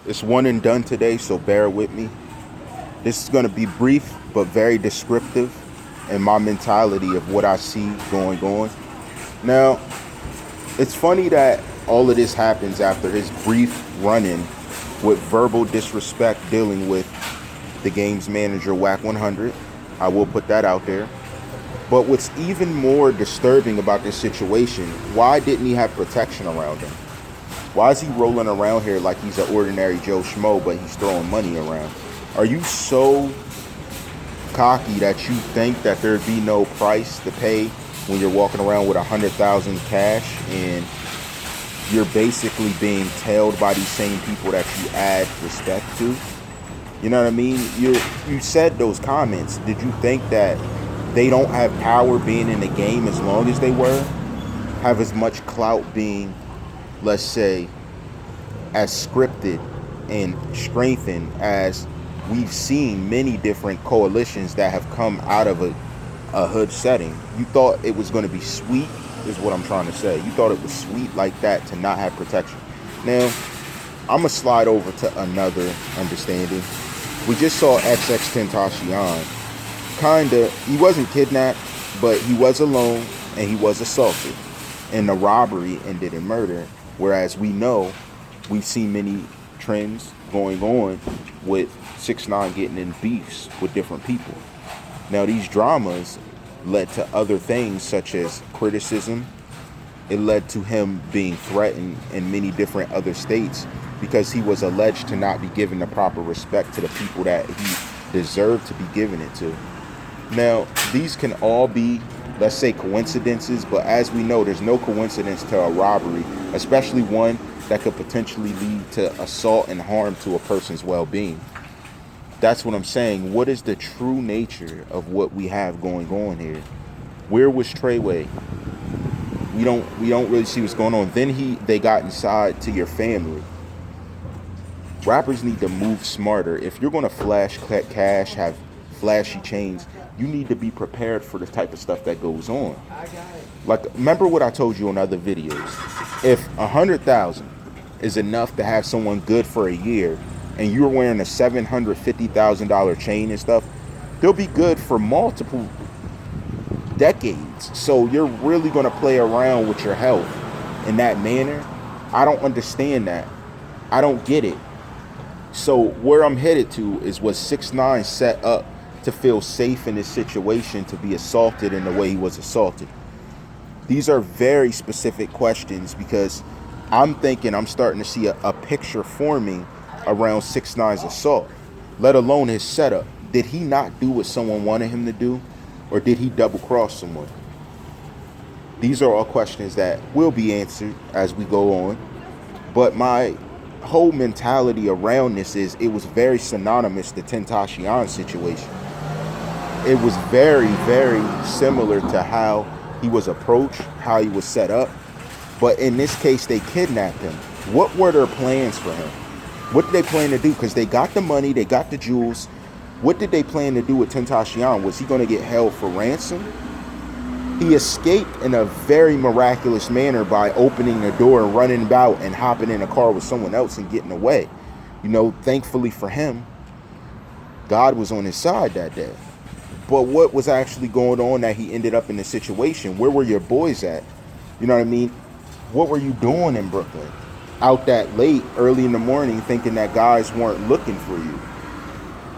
It's one and done today, so bear with me. This is going to be brief but very descriptive in my mentality of what I see going on. Now, it's funny that all of this happens after his brief run-in with verbal disrespect dealing with the game's manager, Whack 100. I will put that out there. But what's even more disturbing about this situation, why didn't he have protection around him? Why is he rolling around here like he's an ordinary Joe Schmo, but he's throwing money around? Are you so cocky that you think that there'd be no price to pay when you're walking around with 100,000 cash and you're basically being tailed by these same people that you add respect to? You know what I mean? You said those comments. Did you think that they don't have power being in the game as long as they were? Have as much clout being, let's say, as scripted and strengthened as we've seen many different coalitions that have come out of a hood setting? You thought it was going to be sweet, is what I'm trying to say. You thought it was sweet like that to not have protection. Now, I'm going to slide over to another understanding. We just saw XxTentacion. He wasn't kidnapped, but he was alone and he was assaulted. And the robbery ended in murder. Whereas we've seen many trends going on with 6ix9ine getting in beefs with different people. Now, these dramas led to other things such as criticism. It led to him being threatened in many different other states because he was alleged to not be given the proper respect to the people that he deserved to be giving it to. Now, these can all be, let's say, coincidences, but as we know, there's no coincidence to a robbery, especially one that could potentially lead to assault and harm to a person's well-being. That's what I'm saying. What is the true nature of what we have going on here? Where was Treyway? We don't really see what's going on. Then they got inside to your family. Rappers need to move smarter. If you're going to flash cash, have flashy chains, you need to be prepared for the type of stuff that goes on. Like, remember what I told you on other videos. If 100,000 is enough to have someone good for a year, and you're wearing a $750,000 chain and stuff, they'll be good for multiple decades. So you're really going to play around with your health in that manner? I don't understand that. I don't get it. So where I'm headed to is, was 6ix9ine set up to feel safe in this situation, to be assaulted in the way he was assaulted? These are very specific questions because I'm starting to see a picture forming around 6ix9ine's assault, let alone his setup. Did he not do what someone wanted him to do, or did he double cross someone? These are all questions that will be answered as we go on. But my whole mentality around this is, it was very synonymous to Tentacion situation. It was very, very similar to how he was approached, how he was set up. But in this case, they kidnapped him. What were their plans for him? What did they plan to do? Because they got the money, they got the jewels. What did they plan to do with Tentacion? Was he going to get held for ransom? He escaped in a very miraculous manner by opening the door and running about and hopping in a car with someone else and getting away. You know, thankfully for him, God was on his side that day. But what was actually going on that he ended up in this situation? Where were your boys at? You know what I mean? What were you doing in Brooklyn? Out that late, early in the morning, thinking that guys weren't looking for you.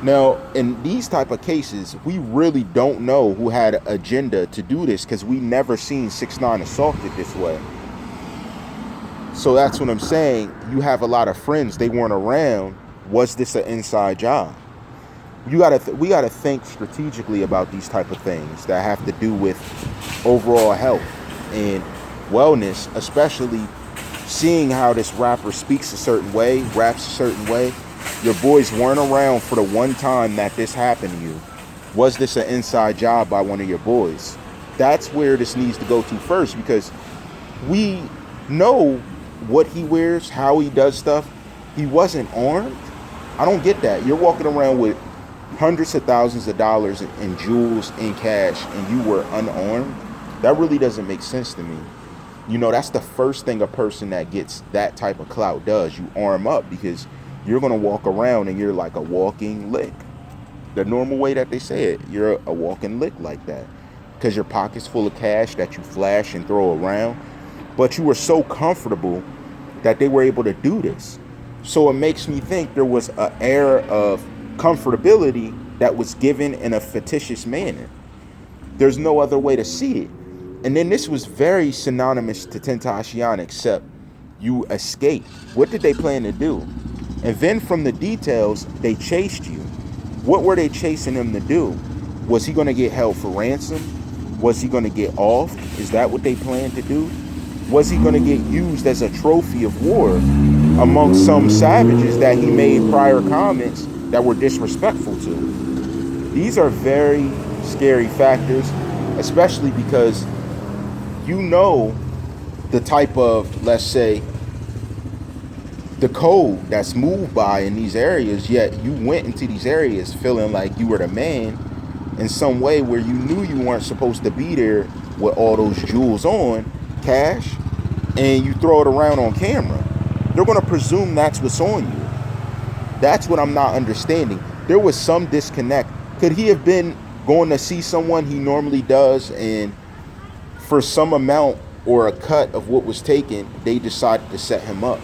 Now, in these type of cases, we really don't know who had an agenda to do this, because we never seen 6ix9ine assaulted this way. So that's what I'm saying. You have a lot of friends, they weren't around. Was this an inside job? We gotta think strategically about these type of things that have to do with overall health and wellness, especially seeing how this rapper speaks a certain way, raps a certain way. Your boys weren't around for the one time that this happened to you. Was this an inside job by one of your boys? That's where this needs to go to first, because we know what he wears, how he does stuff. He wasn't armed. I don't get that. You're walking around with hundreds of thousands of dollars in jewels, in cash, and you were unarmed. That really doesn't make sense to me. You know, that's the first thing a person that gets that type of clout does. You arm up, because you're going to walk around and you're like a walking lick. The normal way that they say it, you're a walking lick like that. Because your pocket's full of cash that you flash and throw around. But you were so comfortable that they were able to do this. So it makes me think there was an air of comfortability that was given in a fictitious manner. There's no other way to see it. And then this was very synonymous to Tentacion, except you escaped. What did they plan to do? And then from the details, they chased you. What were they chasing him to do? Was he going to get held for ransom? Was he going to get off? Is that what they planned to do? Was he going to get used as a trophy of war among some savages that he made prior comments that were disrespectful to? These are very scary factors, especially because you know the type of, let's say, the code that's moved by in these areas, yet you went into these areas feeling like you were the man in some way where you knew you weren't supposed to be there with all those jewels on, cash, and you throw it around on camera. They're going to presume that's what's on you. That's what I'm not understanding. There was some disconnect. Could he have been going to see someone he normally does, and for some amount or a cut of what was taken, they decided to set him up?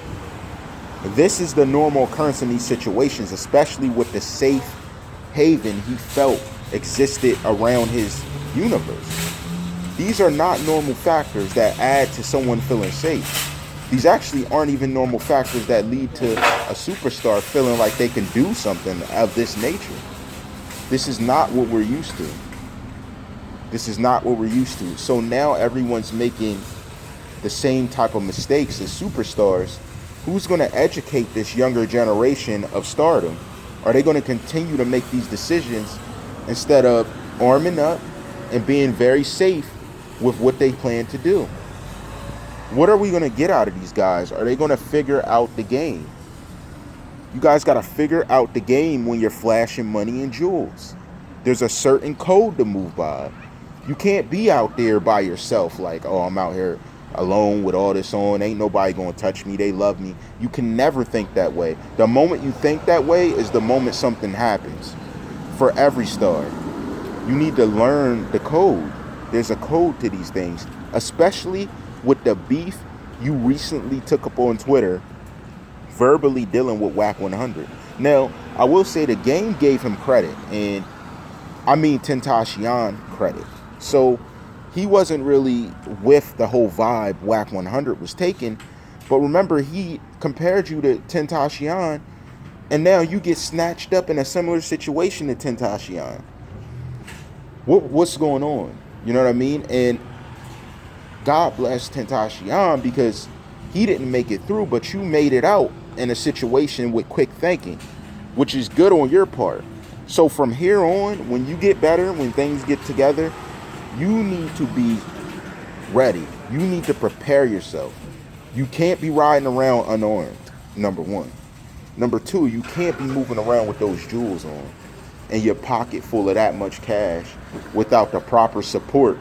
This is the normal occurrence in these situations, especially with the safe haven he felt existed around his universe. These are not normal factors that add to someone feeling safe. These actually aren't even normal factors that lead to a superstar feeling like they can do something of this nature. This is not what we're used to. This is not what we're used to. So now everyone's making the same type of mistakes as superstars. Who's going to educate this younger generation of stardom? Are they going to continue to make these decisions instead of arming up and being very safe with what they plan to do? What are we going to get out of these guys? Are they going to figure out the game? You guys got to figure out the game when you're flashing money and jewels. There's a certain code to move by. You can't be out there by yourself like, oh, I'm out here alone with all this on, ain't nobody gonna touch me, they love me. You can never think that way. The moment you think that way is the moment something happens. For every star, you need to learn the code. There's a code to these things, especially with the beef you recently took up on Twitter, verbally dealing with Whack 100. Now, I will say the game gave him credit, and I mean Tentacion credit. So he wasn't really with the whole vibe Whack 100 was taking. But remember, he compared you to Tentacion, and now you get snatched up in a similar situation to Tentacion. What's going on? You know what I mean? And God bless Tentacion because he didn't make it through, but you made it out in a situation with quick thinking, which is good on your part. So from here on, when you get better, when things get together, you need to be ready. You need to prepare yourself. You can't be riding around unarmed, number one. Number two, you can't be moving around with those jewels on and your pocket full of that much cash without the proper support.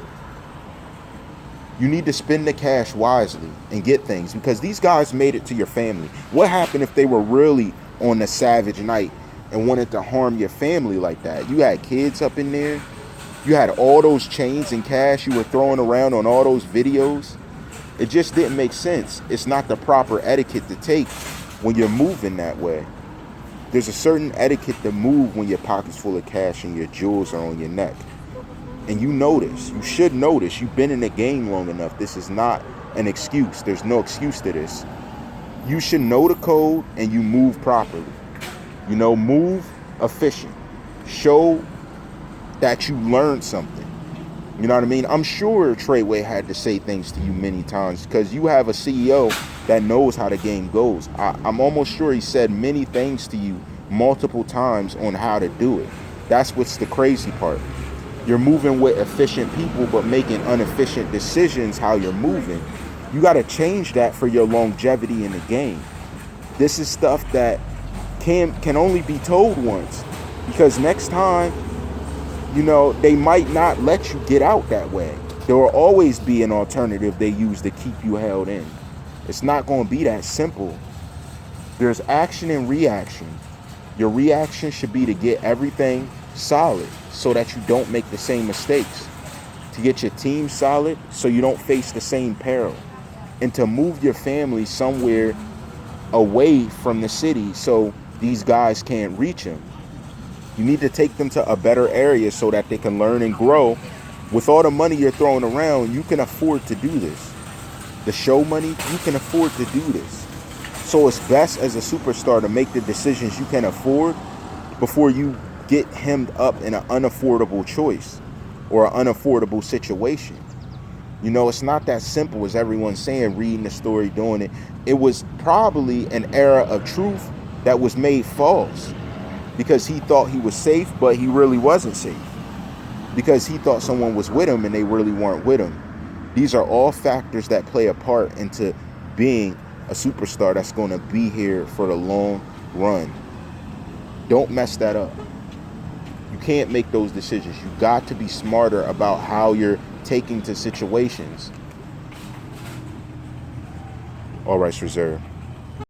You need to spend the cash wisely and get things, because these guys made it to your family. What happened if they were really on the savage night and wanted to harm your family like that? You had kids up in there. You had all those chains and cash you were throwing around on all those videos. It just didn't make sense. It's not the proper etiquette to take when you're moving that way. There's a certain etiquette to move when your pocket's full of cash and your jewels are on your neck. And you know this. You should know this. You've been in the game long enough. This is not an excuse. There's no excuse to this. You should know the code and you move properly. You know, move efficient. Show that you learned something. You know what I mean? I'm sure Treyway had to say things to you many times because you have a CEO that knows how the game goes. I'm almost sure he said many things to you multiple times on how to do it. That's what's the crazy part. You're moving with efficient people but making inefficient decisions how you're moving. You got to change that for your longevity in the game. This is stuff that can only be told once, because next time, you know, they might not let you get out that way. There will always be an alternative they use to keep you held in. It's not going to be that simple. There's action and reaction. Your reaction should be to get everything solid so that you don't make the same mistakes. To get your team solid so you don't face the same peril. And to move your family somewhere away from the city so these guys can't reach them. You need to take them to a better area so that they can learn and grow. With all the money you're throwing around, you can afford to do this. The show money, you can afford to do this. So it's best as a superstar to make the decisions you can afford before you get hemmed up in an unaffordable choice or an unaffordable situation. You know, it's not that simple as everyone's saying, reading the story, doing it. It was probably an era of truth that was made false because he thought he was safe, but he really wasn't safe. Because he thought someone was with him and they really weren't with him. These are all factors that play a part into being a superstar that's going to be here for the long run. Don't mess that up. You can't make those decisions. You got to be smarter about how you're taking to situations. All rights reserved.